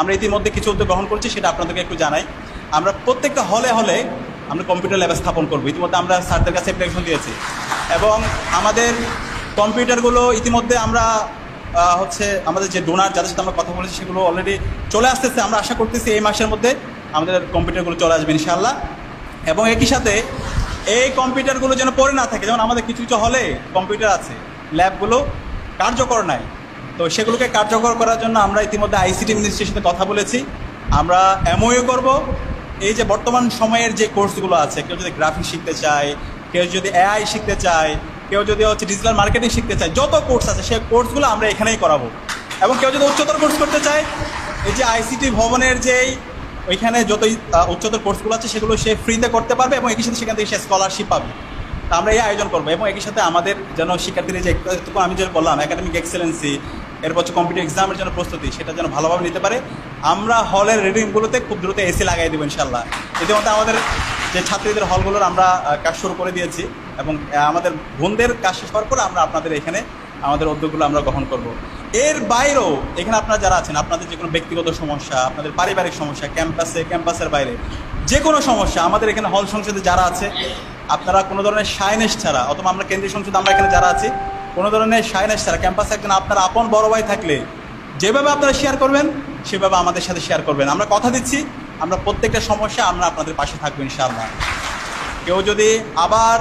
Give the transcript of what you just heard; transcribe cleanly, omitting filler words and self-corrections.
আমরা ইতিমধ্যে কিছু উদ্যোগ গ্রহণ করছি, সেটা আপনাদেরকে একটু জানাই। আমরা প্রত্যেকটা হলে হলে আমরা কম্পিউটার ল্যাব স্থাপন করবো। ইতিমধ্যে আমরা স্যারদের কাছে অ্যাপ্লিকেশন দিয়েছি এবং আমাদের কম্পিউটারগুলো ইতিমধ্যে আমরা আমাদের যে ডোনার যাদের সাথে আমরা কথা বলেছি সেগুলো অলরেডি চলে আসতেছে। আমরা আশা করতেছি এই মাসের মধ্যে আমাদের কম্পিউটারগুলো চলে আসবে ইনশাআল্লাহ। এবং একই সাথে এই কম্পিউটারগুলো যেন পড়ে না থাকে, যেমন আমাদের কিছু কিছু হলে কম্পিউটার আছে, ল্যাবগুলো কার্যকর নাই, তো সেগুলোকে কার্যকর করার জন্য আমরা ইতিমধ্যে আইসিটি মিনিস্ট্রির সাথে কথা বলেছি। আমরা এমওইউ করব। এই যে বর্তমান সময়ের যে কোর্সগুলো আছে, কেউ যদি গ্রাফিক্স শিখতে চায়, কেউ যদি এআই শিখতে চায়, কেউ যদি ডিজিটাল মার্কেটিং শিখতে চায়, যত কোর্স আছে সেই কোর্সগুলো আমরা এখানেই করাবো। এবং কেউ যদি উচ্চতর কোর্স করতে চায়, এই যে আইসিটি ভবনের যেই ওইখানে যতই উচ্চতর কোর্সগুলো আছে সেগুলো সে ফ্রিতে করতে পারবে এবং একই সাথে সেখান থেকে সে স্কলারশিপ পাবে। তা আমরা এই আয়োজন করবো এবং একই সাথে আমাদের যেন শিক্ষার্থীরা যে আমি যেটা বললাম একাডেমিক এক্সেলেন্সি, এরপর কম্পিটিটিভ এক্সামের জন্য প্রস্তুতি, সেটা যেন ভালোভাবে নিতে পারে। আমরা হলের রিডিংগুলোতে খুব দ্রুত এসি লাগাই দেবো ইনশাল্লাহ। ইতিমধ্যে আমাদের যে ছাত্রীদের হলগুলোর আমরা কাজ শুরু করে দিয়েছি এবং আমাদের বোনদের কাজ শেষ হওয়ার পরে আমরা আপনাদের এখানে আমাদের উদ্যোগগুলো আমরা গ্রহণ করব। এর বাইরেও এখানে আপনারা যারা আছেন, আপনাদের যে কোনো ব্যক্তিগত সমস্যা, আপনাদের পারিবারিক সমস্যা, ক্যাম্পাসের বাইরে যে কোনো সমস্যা, আমাদের এখানে হল সংসদে যারা আছে, আপনারা কোনো ধরনের সাইনেস ছাড়া, অথবা আমরা কেন্দ্রীয় সংসদে আমরা এখানে যারা আছি, কোনো ধরনের সাইনেস ছাড়া ক্যাম্পাসে একজন আপনার আপন বড় ভাই থাকলে যেভাবে আপনারা শেয়ার করবেন সেভাবে আমাদের সাথে শেয়ার করবেন। আমরা কথা দিচ্ছি, আমরা প্রত্যেকটা সমস্যা আমরা আপনাদের পাশে থাকবো ইনশাআল্লাহ। কেউ যদি আবার